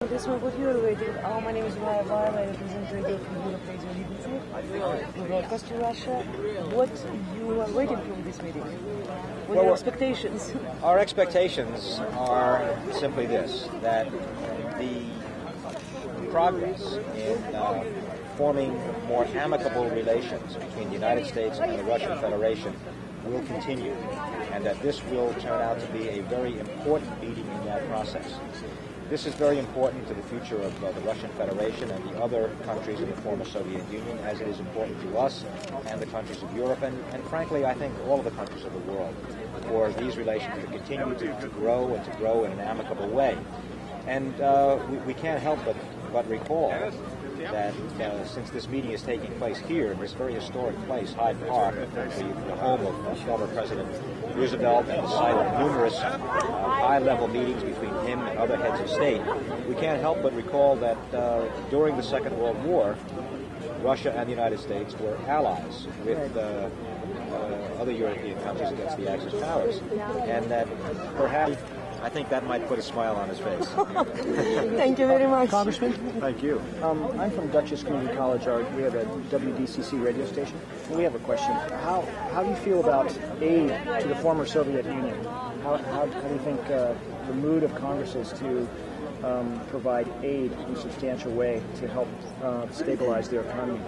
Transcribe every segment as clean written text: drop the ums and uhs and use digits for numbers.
This one, what you are waiting. My name is Violet. I represent Radio from Europe, Radio Liberty. We broadcast to Russia. What you are waiting from this meeting? What are your expectations? Our expectations are simply this, that the progress in forming more amicable relations between the United States and the Russian Federation will continue, and that this will turn out to be a very important meeting in that process. This is very important to the future of the Russian Federation and the other countries in the former Soviet Union, as it is important to us and the countries of Europe, and frankly, I think all of the countries of the world, for these relations to continue to grow and to grow in an amicable way. And we can't help but recall that since this meeting is taking place here in this very historic place, Hyde Park, the home of former President Roosevelt and the site of numerous high-level meetings between him and other heads of state, we can't help but recall that during the Second World War, Russia and the United States were allies with other European countries against the Axis powers, and that perhaps I think that might put a smile on his face. Thank you very much. Congressman? Thank you. I'm from Dutchess Community College. We have a WDCC radio station. And we have a question. How do you feel about aid to the former Soviet Union? How do you think the mood of Congress is to provide aid in a substantial way to help stabilize their economy?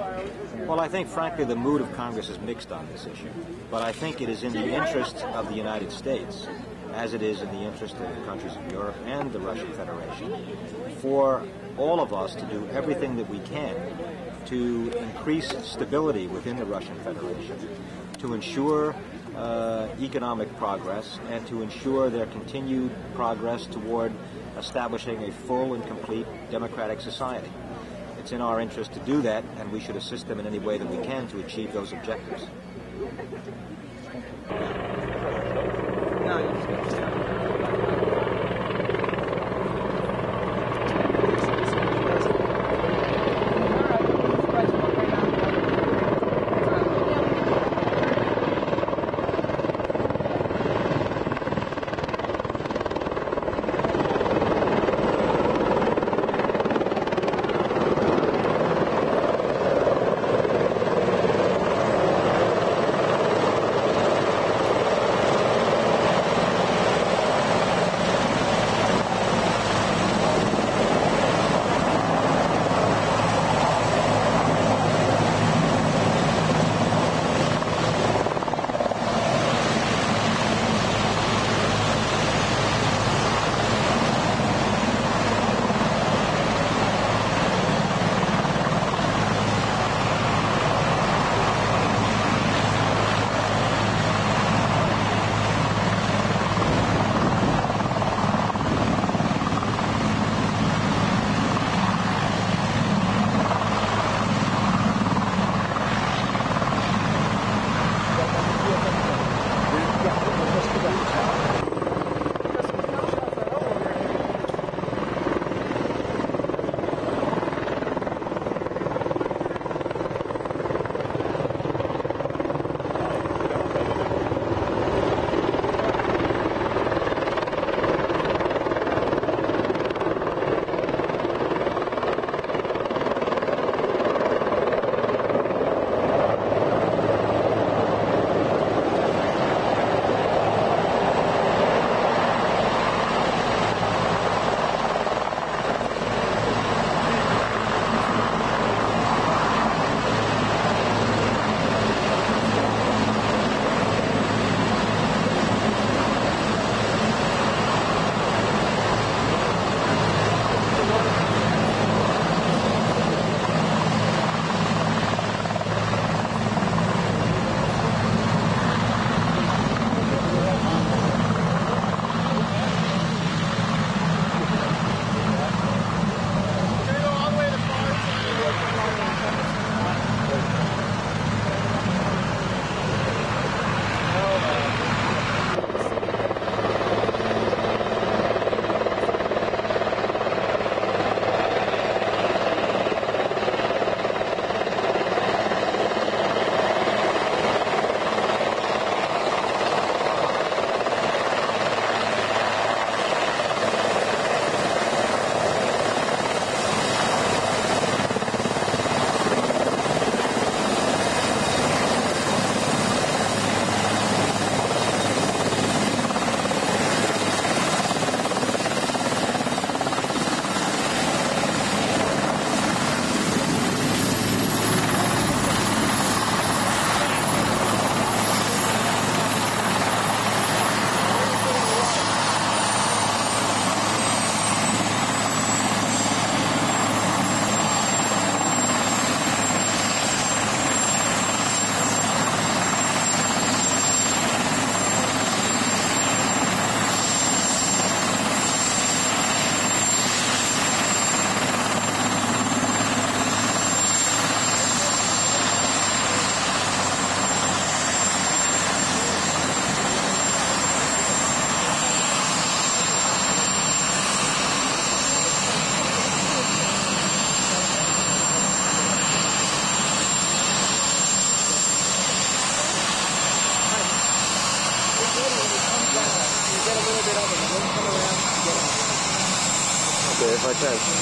Well, I think, frankly, the mood of Congress is mixed on this issue. But I think it is in the interest of the United States, as it is in the interest of the countries of Europe and the Russian Federation, for all of us to do everything that we can to increase stability within the Russian Federation, to ensure economic progress, and to ensure their continued progress toward establishing a full and complete democratic society. It's in our interest to do that, and we should assist them in any way that we can to achieve those objectives. if I could.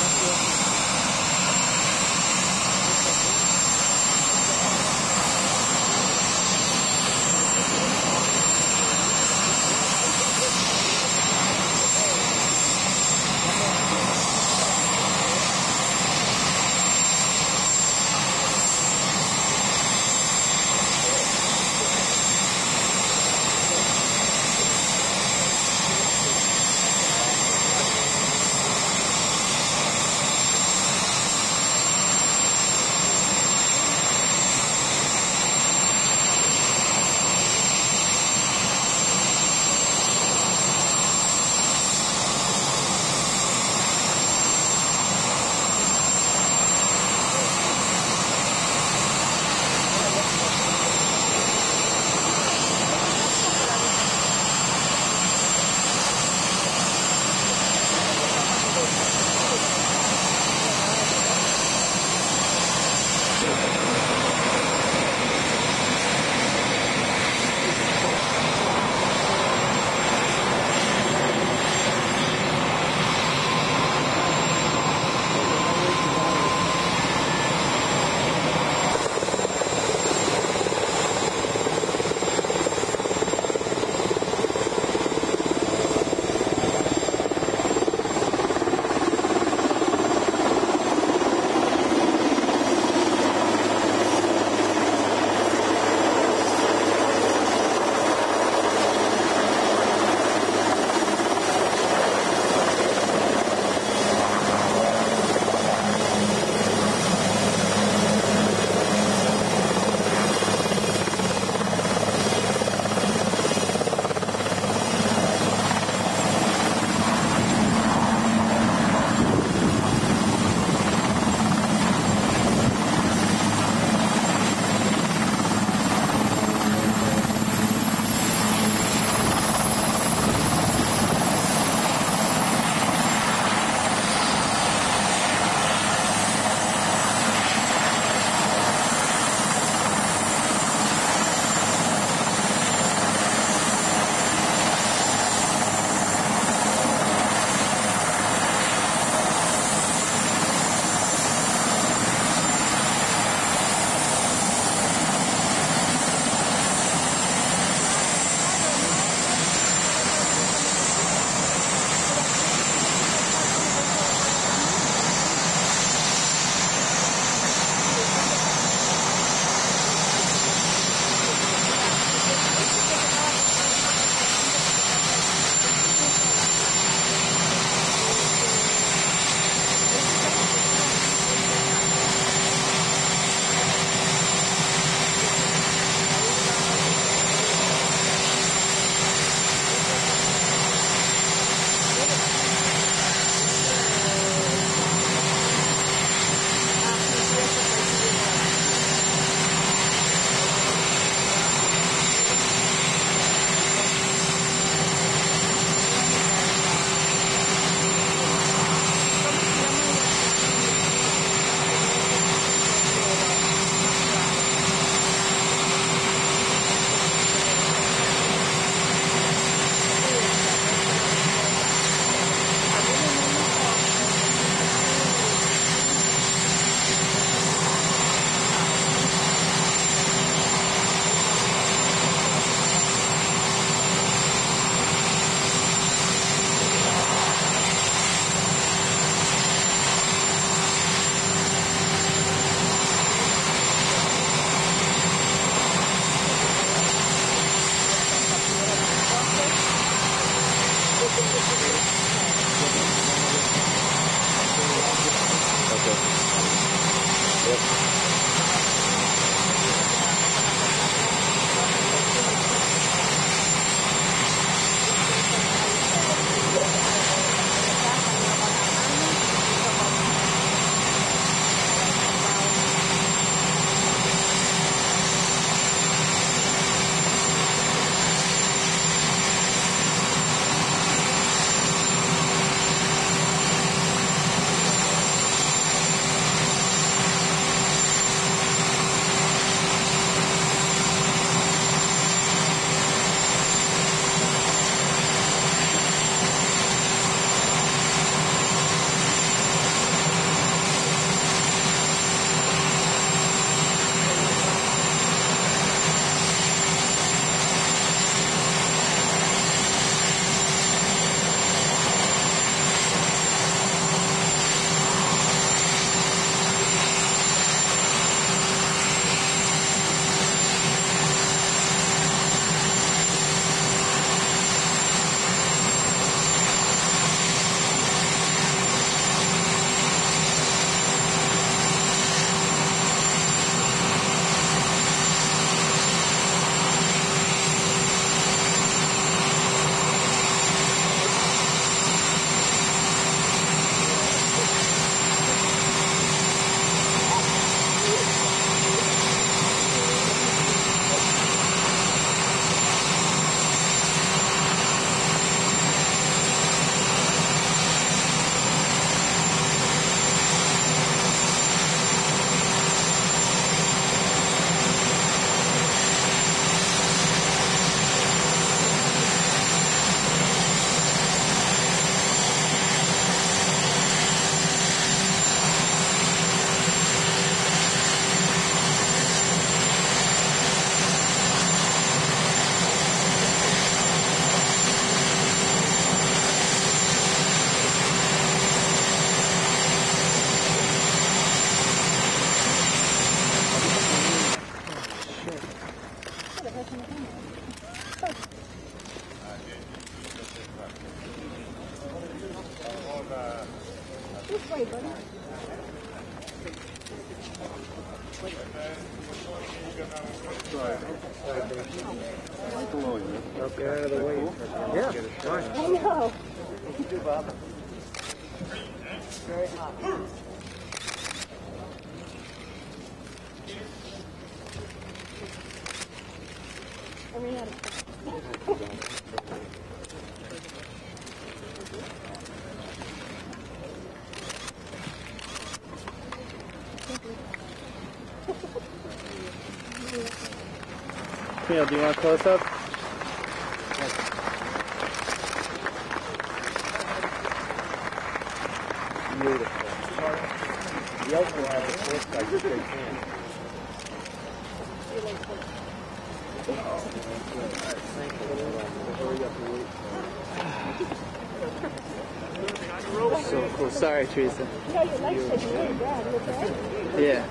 Okay, out of the way. Yeah, fine. I know. Thank you too, Bob. Very hot. I mean, Camille, do you want a close-up? Beautiful. Yeltsin has a fourth guy to shake hands. So cool. Sorry, Teresa. yeah, your legs taking really bad. You okay? Yeah.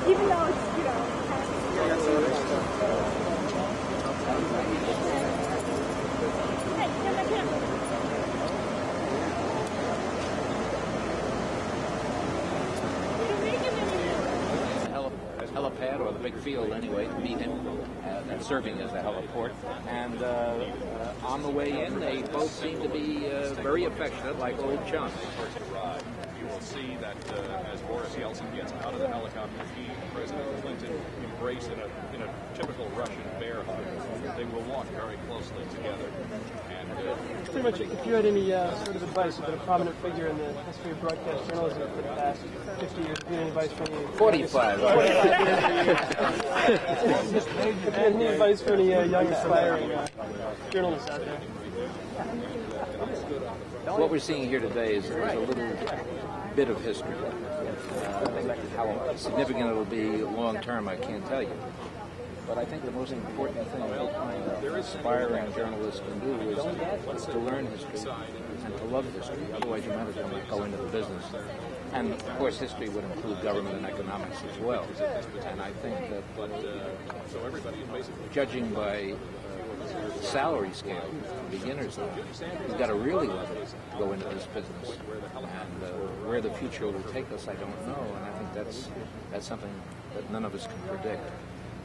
Even though it's, you know, helipad, or the big field anyway, to meet him, and serving as a heliport. And on the way in, they both seem to be very affectionate, like old chums. First arrive, you will see that as Boris Yeltsin gets out of the helicopter, he and President Clinton embrace in a typical Russian bear hug. They will walk very closely together. And pretty much, if you had any sort of advice, you've been a prominent figure in the history of broadcast journalism for the past 50 years. If you had any advice for any 45. If you had any advice for any young aspiring journalists out there. What we're seeing here today is a little bit of history. How significant it'll be long term, I can't tell you. But I think the most important thing that aspiring journalists can do is to learn history and to love history. Otherwise, you might as well not go into the business. And of course, history would include government and economics as well. And I think that judging by the salary scale for beginners, you've got to really love it to go into this business. And where the future will take us, I don't know. And I think that's something that none of us can predict.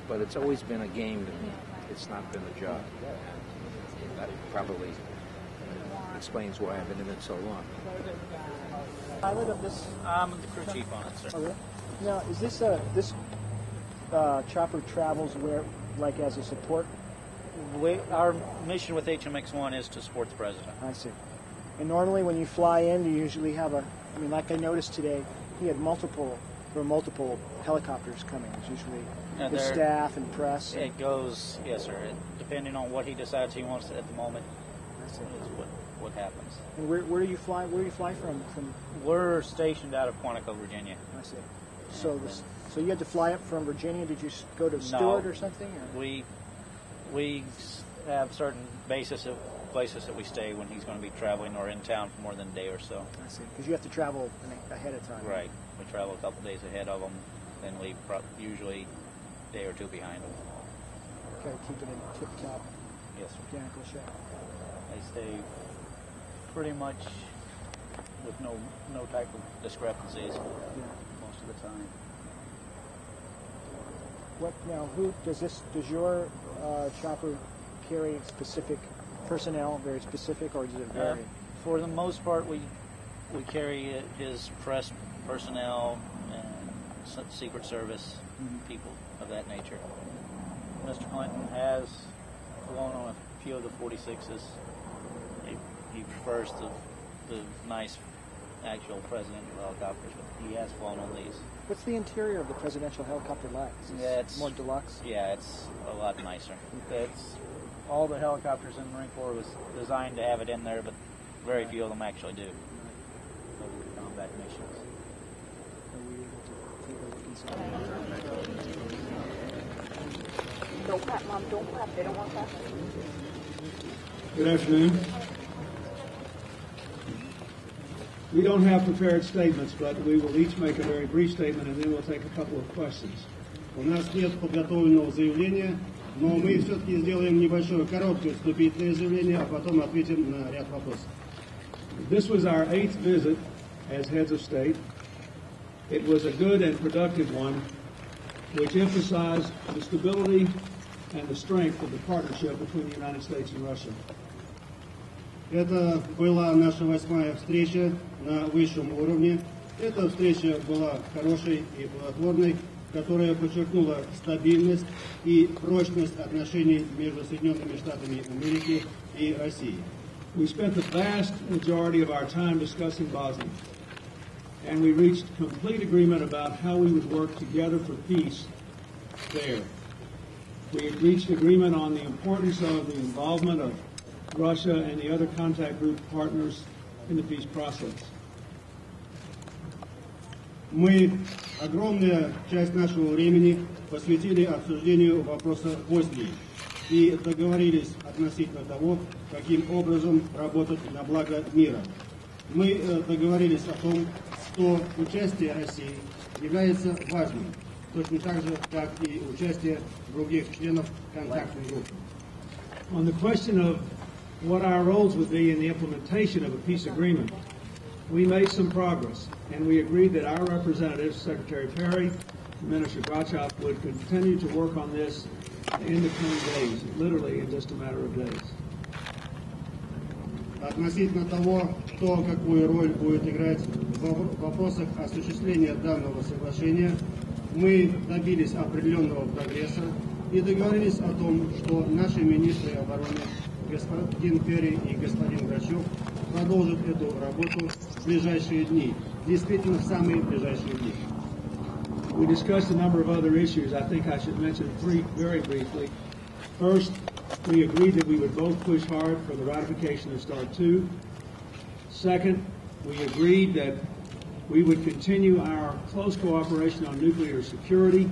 But it's always been a game to me. It's not been a job. And that probably explains why I've been in it so long. Pilot of this? I'm the crew chief on it, sir. Oh, really? Now, is this chopper travels where, like, as a support? Our mission with HMX-1 is to support the president. I see. And normally, when you fly in, you usually have like I noticed today, he had multiple helicopters coming. It's usually the staff and press. It goes, yes, sir. Depending on what he decides he wants at the moment, is what happens. And where do you fly? Where do you fly from? We're stationed out of Quantico, Virginia. I see. So you had to fly up from Virginia. Did you go to Stewart or something? Or? We have certain places that we stay when he's going to be traveling or in town for more than a day or so. I see. Because you have to travel ahead of time. Right. We travel a couple days ahead of them, then leave usually a day or two behind them. Okay, keep it in tip-top Yes, sir. mechanical shape. They stay pretty much with no type of discrepancies most of the time. What now? Who does this? Does your chopper carry specific personnel, very specific, or does it vary? For the most part, we carry his press personnel and Secret Service people of that nature. Mr. Clinton has flown on a few of the 46s. He prefers the nice actual presidential helicopters, but he has flown on these. What's the interior of the presidential helicopter like? It's more deluxe? Yeah, it's a lot nicer. All the helicopters in the Marine Corps was designed to have it in there, but very few of them actually do. Over the combat missions. Don't clap, Mom. Don't clap. They don't want clap. Good afternoon. We don't have prepared statements, but we will each make a very brief statement, and then we'll take a couple of questions. У нас нет подготовленного заявления, но мы все-таки сделаем небольшое короткое вступительное заявление, а потом ответим на ряд вопросов. This was our 8th visit as heads of state. It was a good and productive one, which emphasized the stability and the strength of the partnership between the United States and Russia. Это была наша 8-я встреча на высшем уровне. Эта встреча была хорошей и плодотворной, которая подчеркнула стабильность и прочность отношений между Соединенными Штатами Америки и Россией. We spent the vast majority of our time discussing Bosnia, and we reached complete agreement about how we would work together for peace there. We had reached agreement on the importance of the involvement of Russia and the other contact group partners in the peace process. Мы огромную часть нашего времени посвятили обсуждению вопроса Боснии и договорились относительно того, каким образом работать на благо мира. Мы договорились о том, что участие России является важным, точно так же, как и участие других членов контактной группы. On the question of what our roles would be in the implementation of a peace agreement, we made some progress, and we agreed that our representatives, Secretary Perry and Minister Grachev, would continue to work on this in the coming days, literally in just a matter of days. Относительно того, кто какую роль будет играть в вопросах осуществления данного соглашения, мы добились определенного прогресса и договорились о том, что наши министры обороны, господин Перри и господин Грачев, продолжат эту работу в ближайшие дни, действительно в самые ближайшие дни. We discussed a number of other issues. I think I should mention three very briefly. First, we agreed that we would both push hard for the ratification of START 2. Second, we agreed that we would continue our close cooperation on nuclear security,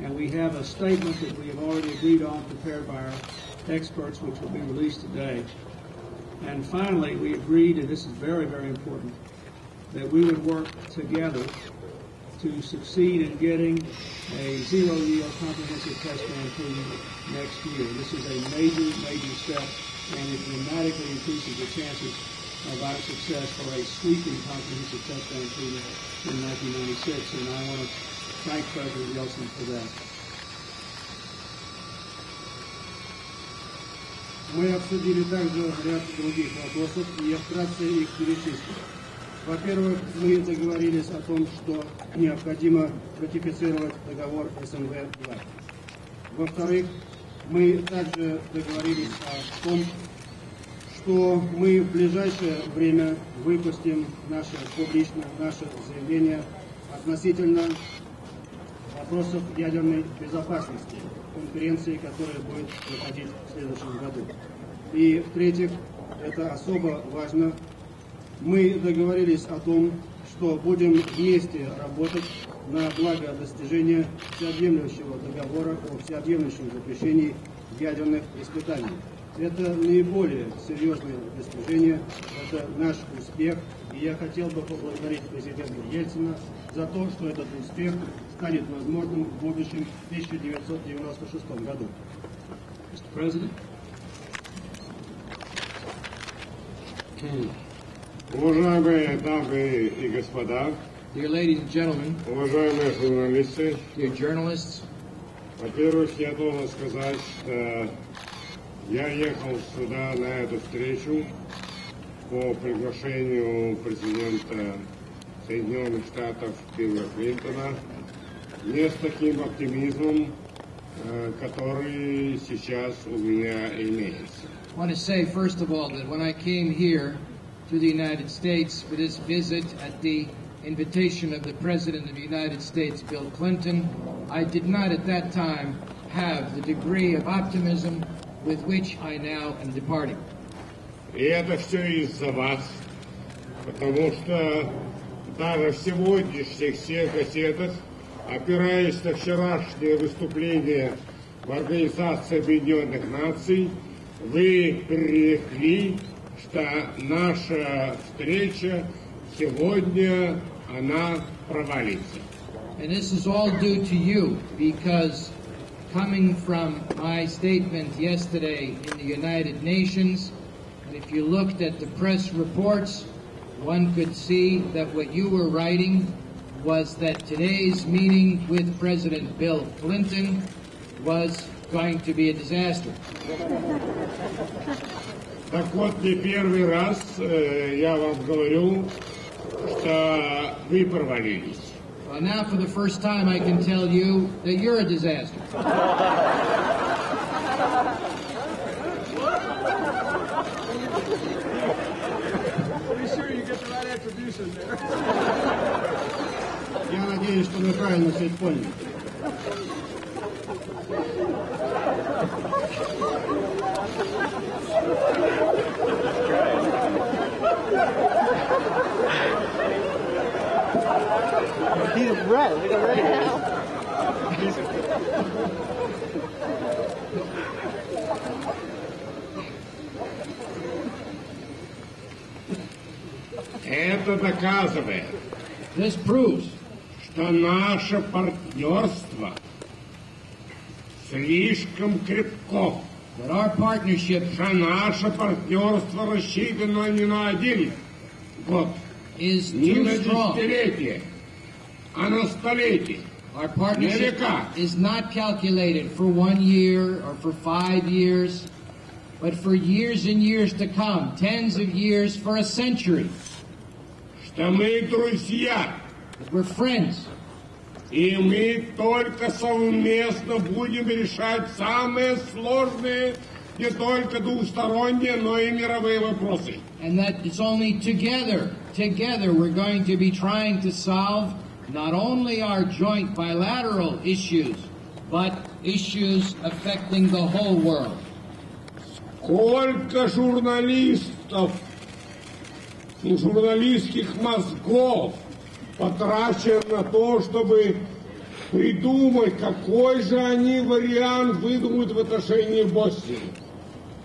and we have a statement that we have already agreed on, prepared by our experts, which will be released today. And finally, we agreed, and this is very, very important, that we would work together to succeed in getting a zero-yield comprehensive test ban treaty next year. This is a major, major step, and it dramatically increases the chances of our success for a sweeping comprehensive test ban treaty in 1996, and I want to thank President Yeltsin for that. Мы обсудили также ряд других вопросов, и я вкратце их перечислю. Во-первых, мы договорились о том, что необходимо ратифицировать договор СНВ-2. Во-вторых, мы также договорились о том, что мы в ближайшее время выпустим наше заявление относительно вопросов ядерной безопасности, конференции, которая будет проходить в следующем году. И в-третьих, это особо важно, мы договорились о том, что будем вместе работать на благо достижения всеобъемлющего договора о всеобъемлющем запрещении ядерных испытаний. Это наиболее серьезное достижение, это наш успех, и я хотел бы поблагодарить президента Ельцина за то, что этот успех станет возможным в будущем 1996 году. Mr. President. Уважаемые дамы и господа, dear ladies and gentlemen, уважаемые журналисты, dear journalists, во-первых, я должен сказать, что я ехал сюда на эту встречу по приглашению президента Соединенных Штатов Билла Клинтона не с таким оптимизмом, который сейчас у меня имеется. I want to say, first of all, that when I came here to the United States for this visit at the invitation of the President of the United States, Bill Clinton, I did not at that time have the degree of optimism with which I now am departing. И это все из-за вас, потому что даже в сегодняшних всех газетах опираясь на вчерашнее выступление в Организации Объединенных Наций, вы пререкли, что наша встреча сегодня, она провалится. And this is all due to you, because coming from my statement yesterday in the United Nations, and if you looked at the press reports, one could see that what you were writing was that today's meeting with President Bill Clinton was going to be a disaster. Так вот, не первый раз я вам говорю, что вы провалились. Well, now for the first time I can tell you that you're a disaster. Be sure you get the right attribution there. Я надеюсь, что вы правильно все это поняли. He's red. Look at red now. Это доказывает, This proves что наше партнерство слишком крепко, that our partnership что наше партнерство рассчитано не на один год, is не too на strong. десятилетие, а на столетие. Our partnership America. is not calculated for 1 year or for 5 years, but for years and years to come, tens of years, for a century. Что мы друзья, We're friends, и мы только совместно будем решать самые сложные, не только двусторонние, но и мировые вопросы. and that it's only together we're going to be trying to solve not only our joint bilateral issues, but issues affecting the whole world. Сколько журналистов и журналистских мозгов потрачено на то, чтобы придумать, какой же они вариант выдумают в отношении Боснии.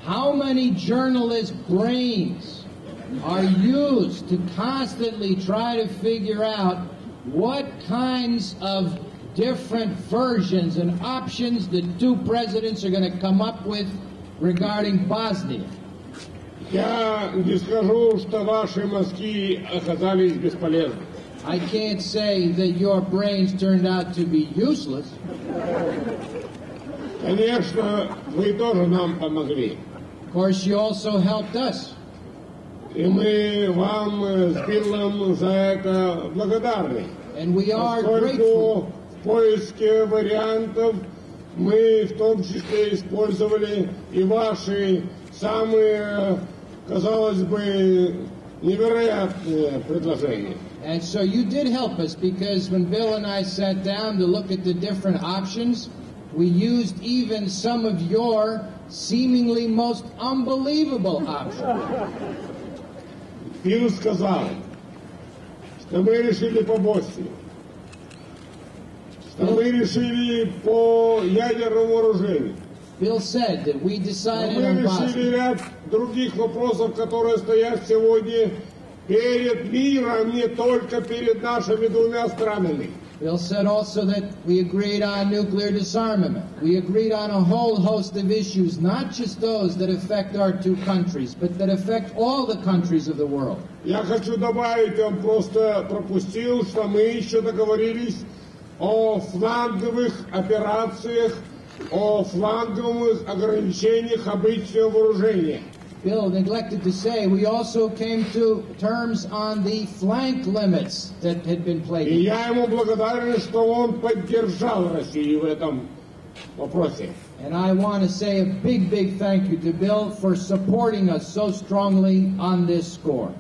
How many journalists' brains are used to constantly try to figure out what kinds of different versions and options the two presidents are going to come up with regarding Bosnia? Я не скажу, что ваши мозги оказались бесполезны. I can't say that your brains turned out to be useless. Конечно, вы тоже нам помогли. Of course, you also helped us. И мы вам с Биллом за это благодарны. And we are grateful. Поскольку в поиске вариантов мы в том числе использовали и ваши самые, казалось бы, невероятные предложения. And so you did help us, because when Bill and I sat down to look at the different options, we used even some of your seemingly most unbelievable options. Билл сказал, что мы решили по Боснии, что мы решили по ядерному вооружению. Bill said that we Но decided мы on решили Bosnia. ряд других вопросов, которые стоят сегодня перед миром, не только перед нашими двумя странами. Bill said also that we agreed on nuclear disarmament. We agreed on a whole host of issues, not just those that affect our two countries, but that affect all the countries of the world. Я хочу добавить, он просто пропустил, что мы еще договорились о фланговых операциях, о фланговых ограничениях обычного вооружения. Bill neglected to say we also came to terms on the flank limits that had been И placed. я ему благодарен, что он поддержал Россию в этом вопросе. And I want to say a big, big thank you to Bill for supporting us so strongly on this score.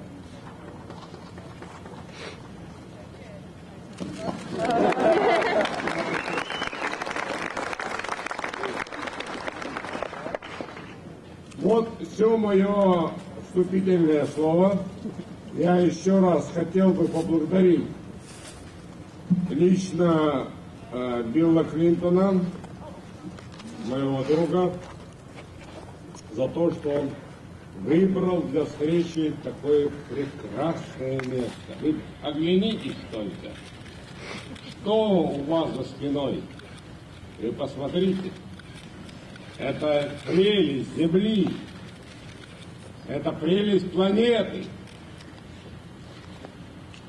Вот все мое вступительное слово. Я еще раз хотел бы поблагодарить лично Билла Клинтона, моего друга, за то, что он выбрал для встречи такое прекрасное место. Вы оглянитесь только, что у вас за спиной. Вы посмотрите, это прелесть Земли, это прелесть планеты.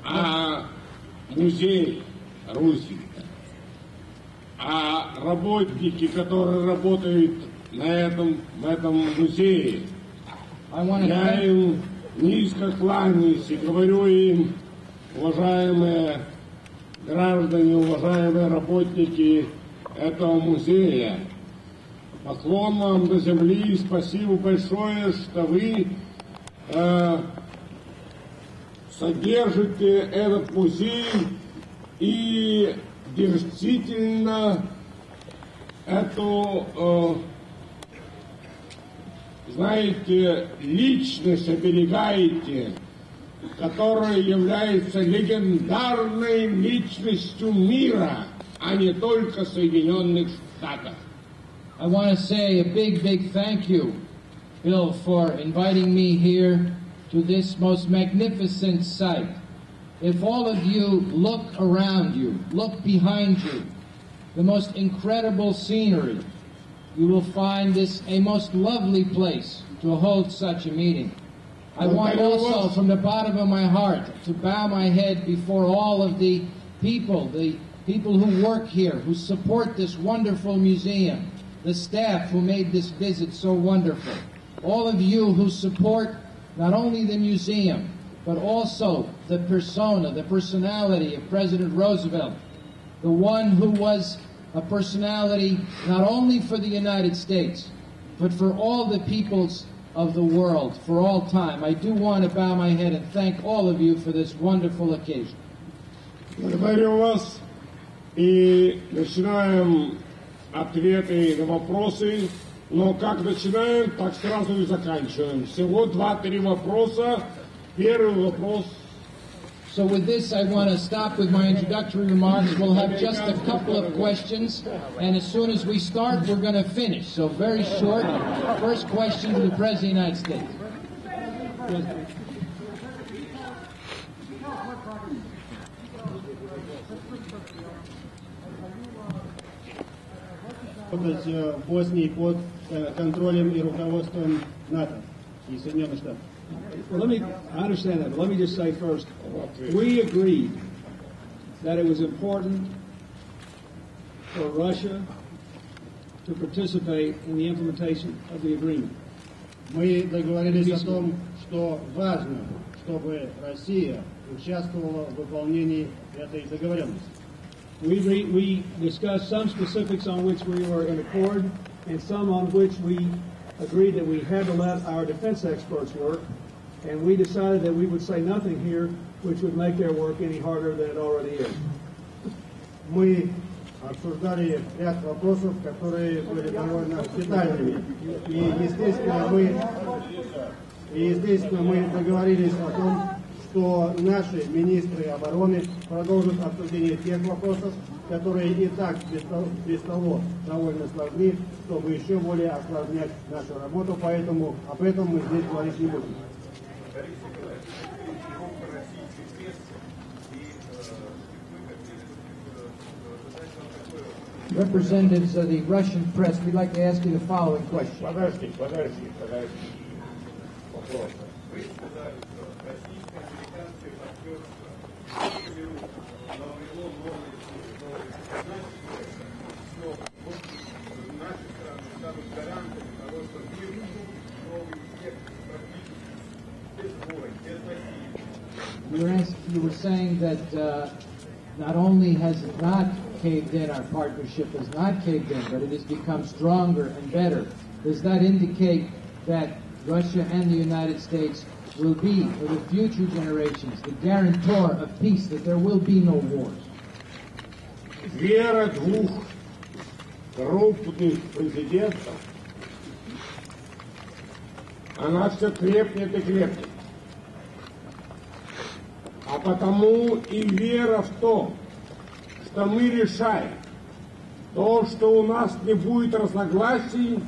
А музей Руси, а работники, которые работают в этом музее, я им низко кланяюсь и говорю им, уважаемые граждане, уважаемые работники этого музея, поклон вам до земли, спасибо большое, что вы содержите этот музей и действительно эту, знаете, личность оберегаете, которая является легендарной личностью мира, а не только Соединенных Штатов. I want to say a big, big thank you, Bill, for inviting me here to this most magnificent sight. If all of you look around you, look behind you, the most incredible scenery, you will find this a most lovely place to hold such a meeting. I want also, from the bottom of my heart, to bow my head before all of the people who work here, who support this wonderful museum, the staff who made this visit so wonderful, all of you who support not only the museum, but also the persona, the personality of President Roosevelt, the one who was a personality not only for the United States, but for all the peoples of the world, for all time. I do want to bow my head and thank all of you for this wonderful occasion. Благодарю вас и начинаем ответы на вопросы, но как начинаем, так сразу и заканчиваем. Всего 2-3 вопроса. Первый вопрос. So with this, I want to stop with my introductory remarks. We'll have just a couple of questions, and as soon as we start, we're going to finish. So very short. First question to the President of the United States. В Боснии под контролем и руководством НАТО и Соединенных Штатов. Well, I understand that, but let me just say first, we agreed that it was important for Russia to participate in the implementation of the agreement. Мы договорились о том, что важно, чтобы Россия участвовала в выполнении этой договоренности. We discussed some specifics on which we were in accord, and some on which we agreed that we had to let our defense experts work, and we decided that we would say nothing here which would make their work any harder than it already is. Мы обсуждали ряд вопросов, которые были довольно детальными. И, естественно, мы договорились о том, что наши министры обороны продолжат обсуждение тех вопросов, которые и так без того довольно сложны, чтобы еще более осложнять нашу работу, поэтому об этом мы здесь говорить не будем. Representatives of the Russian press, we'd like to ask you the following question. Подожди. Вопрос. You were saying that not only has it not caved in, our partnership has not caved in, but it has become stronger and better. Does that indicate that Russia and the United States will be, for the future generations, the guarantor of peace, that there will be no wars? Вера двух крупных президентов, она все крепнет и крепнет. А потому и вера в то, что мы решаем, то, что у нас не будет разногласий,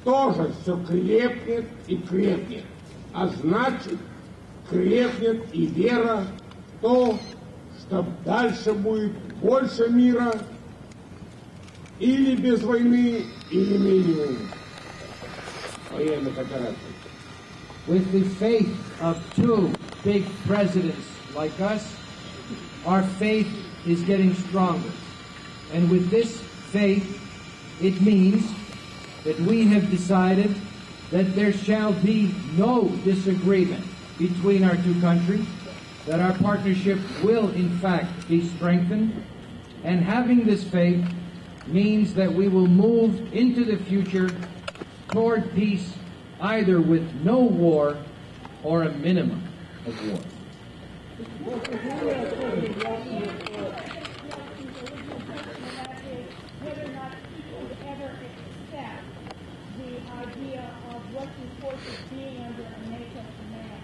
тоже все крепнет и крепнет. А значит, крепнет и вера в то, что дальше будет больше мира, или без войны, или минимум военных операций. With the faith of two big presidents like us, our faith is getting stronger. And with this faith, it means that we have decided that there shall be no disagreement between our two countries, that our partnership will in fact be strengthened, and having this faith means that we will move into the future toward peace, either with no war or a minimum of war. Russian forces being under American command.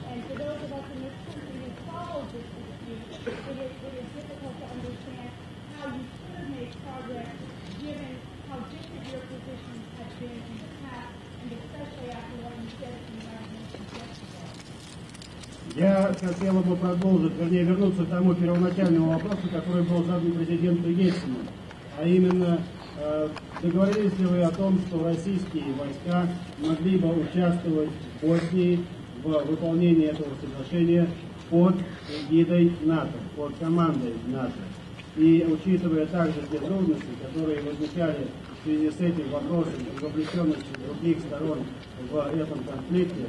And for those of us in this country who follow this dispute, it is difficult to understand how you could make progress given how different your positions have been in the past, and especially after what you said at the United Nations yesterday. Я хотела бы продолжить, вернее, вернуться к тому первоначальному вопросу, который был задан президенту Ельцину, а именно, договорились ли вы о том, что российские войска могли бы участвовать в Боснии в выполнении этого соглашения под эгидой НАТО, под командой НАТО? И учитывая также те трудности, которые возникали в связи с этим вопросом и вовлеченностью других сторон в этом конфликте,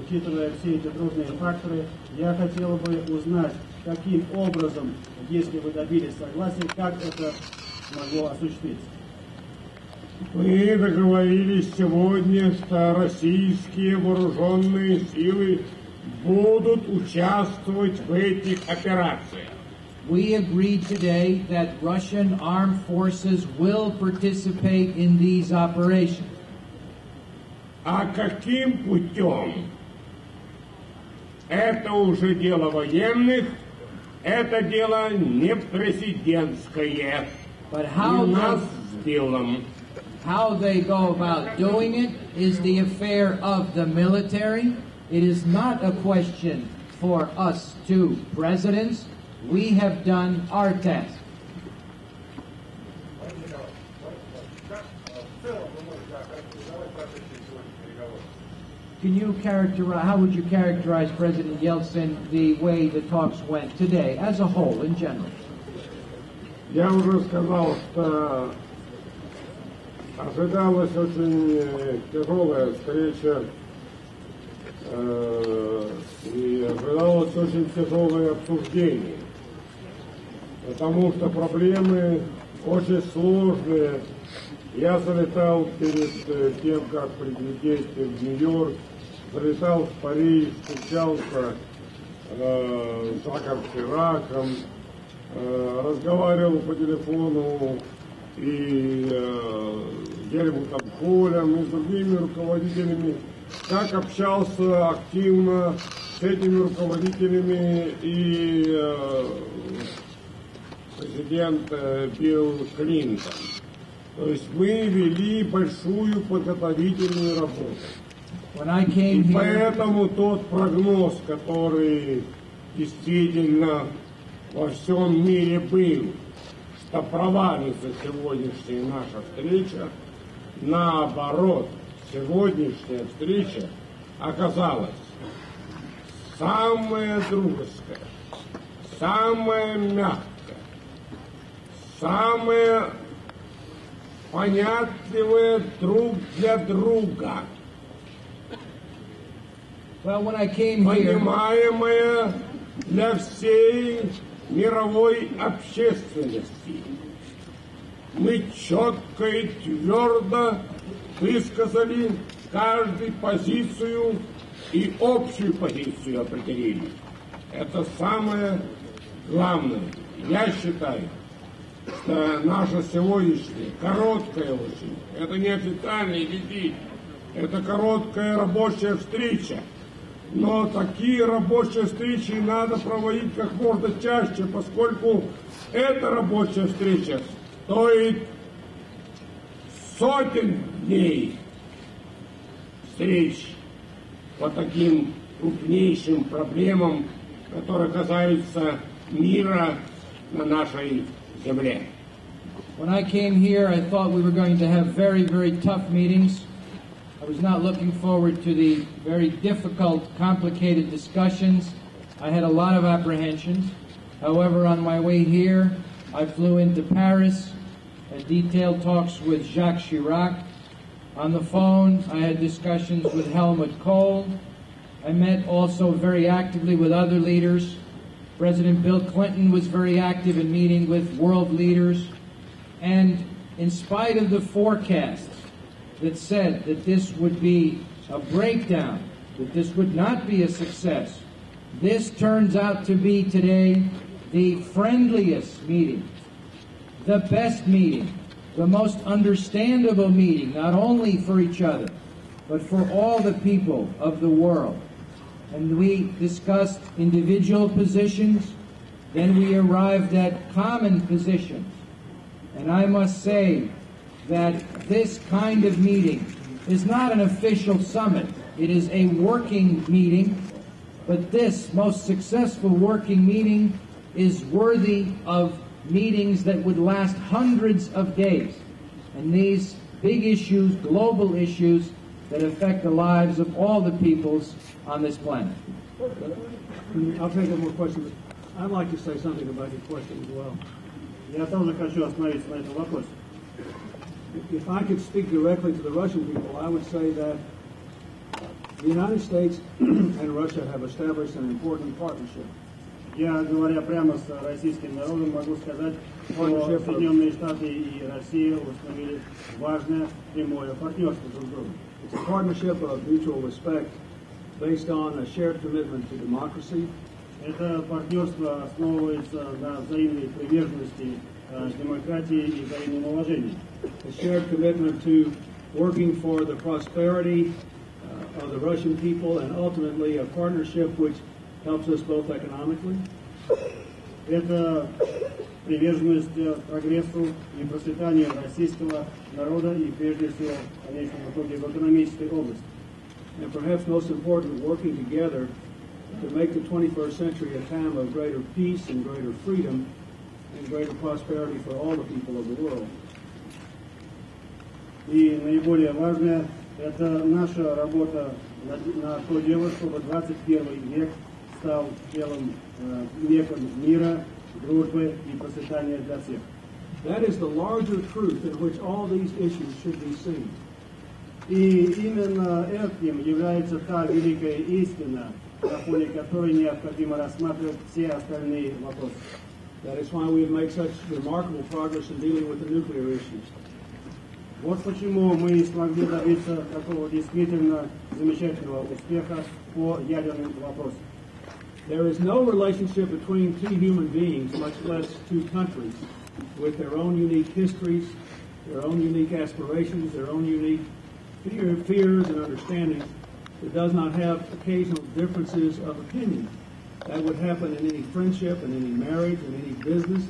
учитывая все эти трудные факторы, я хотел бы узнать, каким образом, если вы добились согласия, как это могло осуществиться. Мы договорились сегодня, что российские вооруженные силы будут участвовать в этих операциях. We agreed today that Russian armed forces will participate in these operations. А каким путем? Это уже дело военных, это дело не президентское. But how they go about doing it is the affair of the military. It is not a question for us two presidents. We have done our task. Can you characterize, how would you characterize President Yeltsin, the way the talks went today, as a whole, in general? Я уже сказал, что ожидалась очень тяжелая встреча и ожидалось очень тяжелое обсуждение, потому что проблемы очень сложные. Я залетал перед тем, как прилететь в Нью-Йорк, залетал в Париж, встречался с Жаком Шираком, разговаривал по телефону и с Гельмутом Колем, и с другими руководителями, как общался активно с этими руководителями и президент Билл Клинтон. То есть мы вели большую подготовительную работу. И поэтому тот прогноз, который действительно во всем мире был, что провалится сегодняшняя наша встреча, наоборот, сегодняшняя встреча оказалась самая дружеская, самая мягкая, самая понятливая друг для друга, понимаемая для всей мировой общественности. Мы четко и твердо высказали каждую позицию и общую позицию определили. Это самое главное. Я считаю, что наша сегодняшняя короткая очень, это не официальный визит, это короткая рабочая встреча. Но такие рабочие встречи надо проводить как можно чаще, поскольку эта рабочая встреча стоит сотен дней встреч по таким крупнейшим проблемам, которые касаются мира на нашей земле. When I came here, I thought we were going to have very, very tough meetings. I was not looking forward to the very difficult, complicated discussions. I had a lot of apprehensions. However, on my way here, I flew into Paris, had detailed talks with Jacques Chirac. On the phone, I had discussions with Helmut Kohl. I met also very actively with other leaders. President Bill Clinton was very active in meeting with world leaders. And in spite of the forecasts that said that this would be a breakdown, that this would not be a success, this turns out to be today the friendliest meeting, the best meeting, the most understandable meeting, not only for each other, but for all the people of the world. And we discussed individual positions, then we arrived at common positions. And I must say that this kind of meeting is not an official summit. It is a working meeting, but this most successful working meeting is worthy of meetings that would last hundreds of days. And these big issues, global issues, that affect the lives of all the peoples on this planet. I'll take one more question. I'd like to say something about your question as well. Я тоже хочу остановиться на этом вопросе. If I could speak directly to the Russian people, I would say that the United States and Russia have established an important partnership. Я, говоря прямо с российским народом, могу сказать, что Соединенные Штаты и Россия установили важное прямое партнерство друг с другом. It's a partnership of mutual respect based on a shared commitment to democracy. Это партнерство основывается на взаимной приверженности демократии и взаимном уважении. A shared commitment to working for the prosperity of the Russian people and ultimately a partnership which helps us both economically. Это приверженность прогрессу и процветанию российского народа и прежде всего в конечном итоге в экономической области. And perhaps most important, working together to make the 21st century a time of greater peace and greater freedom and greater prosperity for all the people of the world. И наиболее важное – это наша работа на то дело, чтобы 21 век стал веком мира, дружбы и процветания для всех. That is the larger truth in which all these issues should be seen. И именно этим является та великая истина, на фоне которой необходимо рассматривать все остальные вопросы. That is why we have made such remarkable progress in dealing with the nuclear issues. Вот почему мы смогли добиться такого действительно замечательного успеха по ядерным вопросам. There is no relationship between two human beings, much less two countries, with their own unique histories, their own unique aspirations, their own unique fears and understandings, that does not have occasional differences of opinion. That would happen in any friendship, in any marriage, in any business.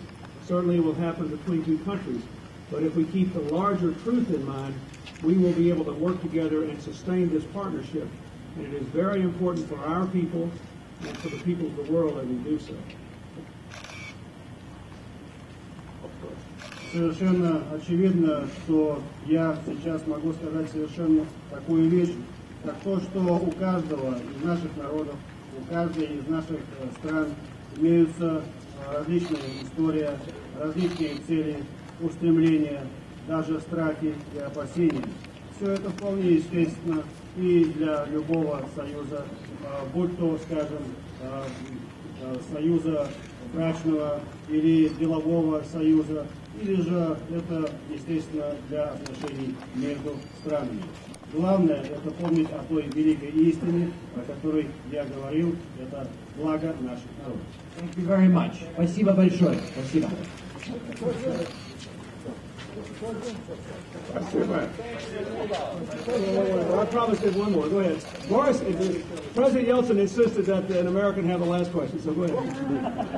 Certainly it will happen between two countries. But if we keep the larger truth in mind, we will be able to work together and sustain this partnership. And it is very important for our people and for the people of the world that we do so. Совершенно очевидно, что я сейчас могу сказать совершенно такую вещь, как то, что у каждого из наших народов, у каждой из наших стран имеются различные истории, различные цели, устремления, даже страхи и опасения. Все это вполне естественно и для любого союза, будь то, скажем, союза брачного или делового союза, или же это, естественно, для отношений между странами. Главное – это помнить о той великой истине, о которой я говорил, это благо наших народов. Thank you very much. Спасибо большое. Спасибо. I promised you one more. Go ahead. Boris, President Yeltsin insisted that an American have the last question, so go ahead.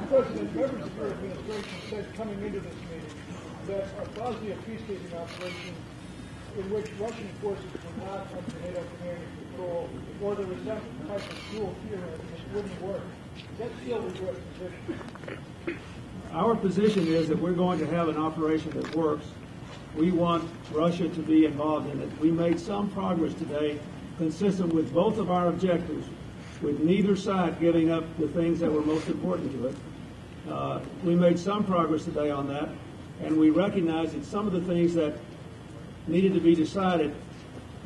President, members of the administration said coming into this meeting that our Bosnia peacekeeping operation in which Russian forces were not under NATO command and control, or there was some type of dual theater that wouldn't work. Is that still the U.S. position? Our position is that we're going to have an operation that works. We want Russia to be involved in it. We made some progress today consistent with both of our objectives, with neither side giving up the things that were most important to it. We made some progress today on that, and we recognize that some of the things that needed to be decided,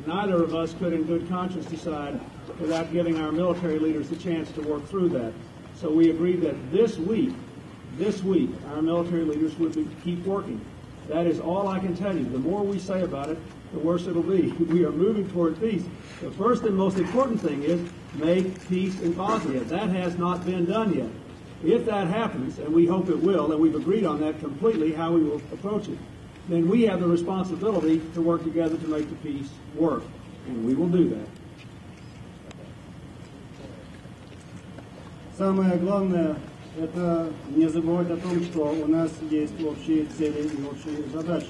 neither of us could in good conscience decide without giving our military leaders the chance to work through that. So we agreed that this week, our military leaders would keep working. That is all I can tell you. The more we say about it, the worse it'll be. We are moving toward peace. The first and most important thing is make peace in Bosnia. That has not been done yet. If that happens, and we hope it will, and we've agreed on that completely, how we will approach it, then we have the responsibility to work together to make the peace work. And we will do that. Самое главное – это не забывать о том, что у нас есть общие цели и общие задачи.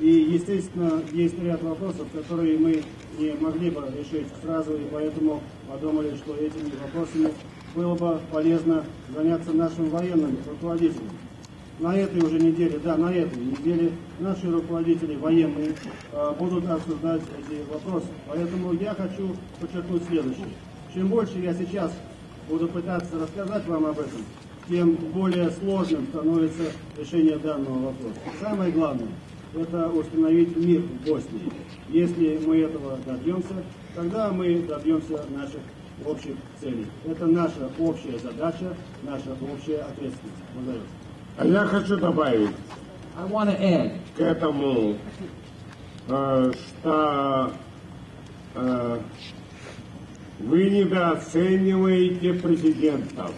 И, естественно, есть ряд вопросов, которые мы не могли бы решить сразу, и поэтому подумали, что этими вопросами было бы полезно заняться нашим военным руководителям. На этой уже неделе, на этой неделе наши руководители военные будут обсуждать эти вопросы. Поэтому я хочу подчеркнуть следующее. Чем больше я сейчас буду пытаться рассказать вам об этом, тем более сложным становится решение данного вопроса. Самое главное – это установить мир в Боснии. Если мы этого добьемся, тогда мы добьемся наших общих целей. Это наша общая задача, наша общая ответственность. Благодарю. А я хочу добавить к этому, что вы недооцениваете президентов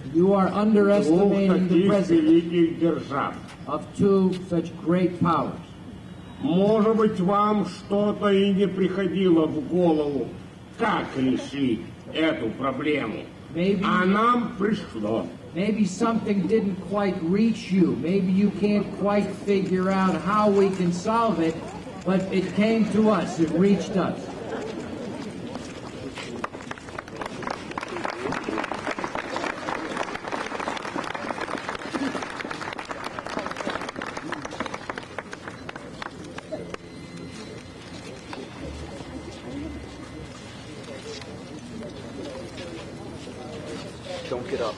двух таких великих держав. Of two such great powers. Может быть, вам что-то и не приходило в голову, как решить эту проблему. А нам пришло. Maybe something didn't quite reach you. Maybe you can't quite figure out how we can solve it, but it came to us. It reached us. Don't get up.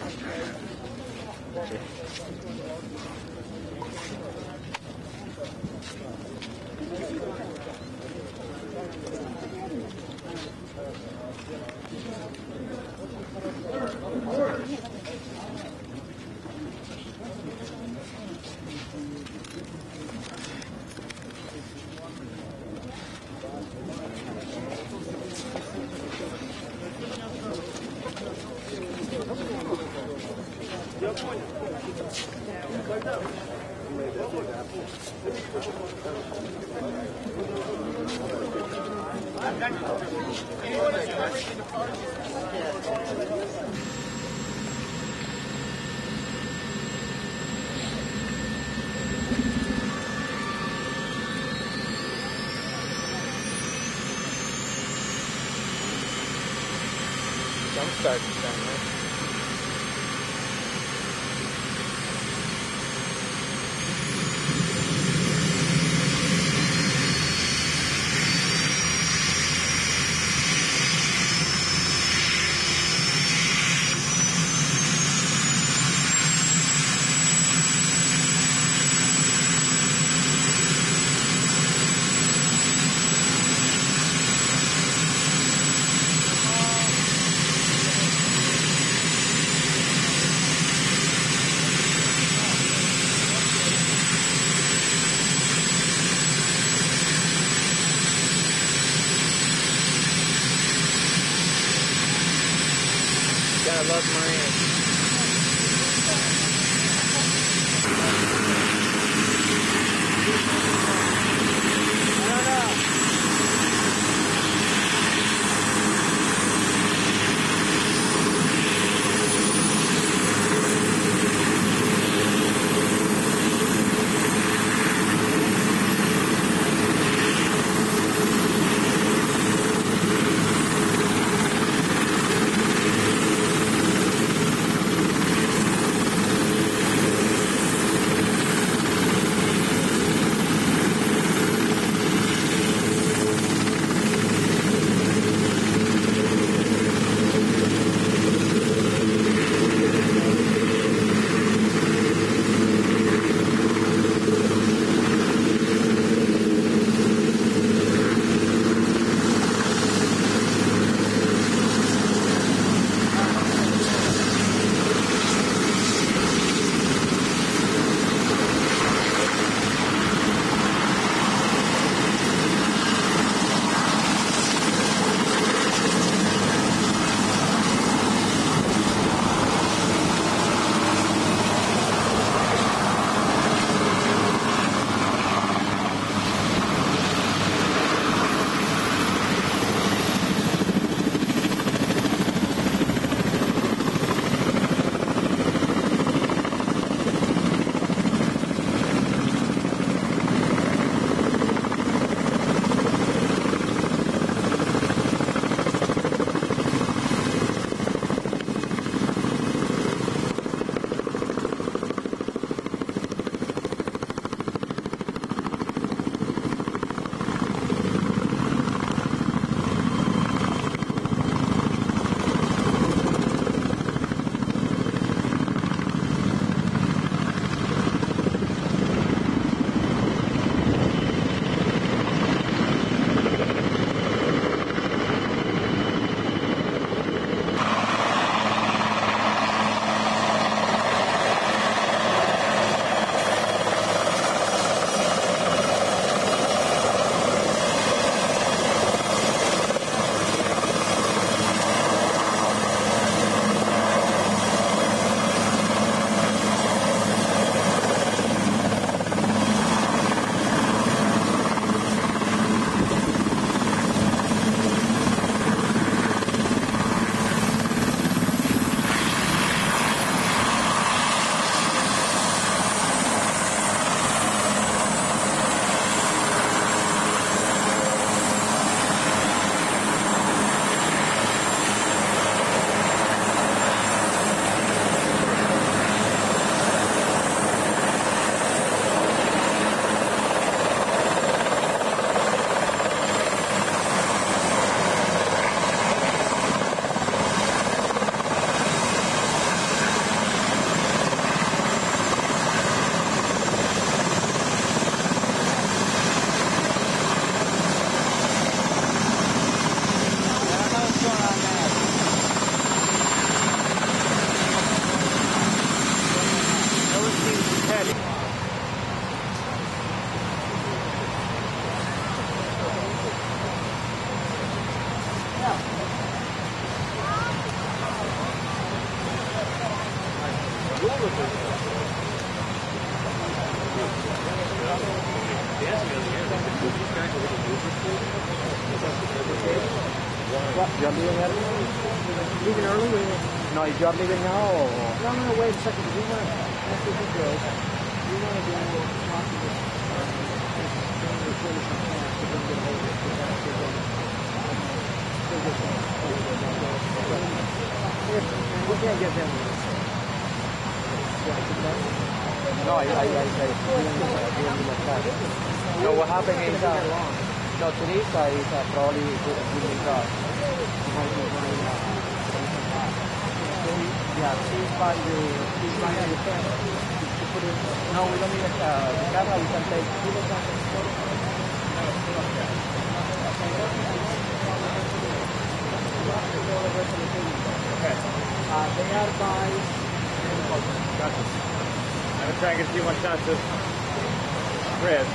I'm starting to sound right. I love Miami. What, you're leaving early? Leaving early? No, you're leaving now or? No, wait a second. We want to, after he goes, we want to go talk to this, reporter from France to bring it over to we can't get them. No, I said, no, what happened is, no, Teresa is probably doing God. Yeah, she's by the camera. No, we don't need the camera, we can take. Okay. They are by. Gotcha. I'm trying to see one shot to Chris.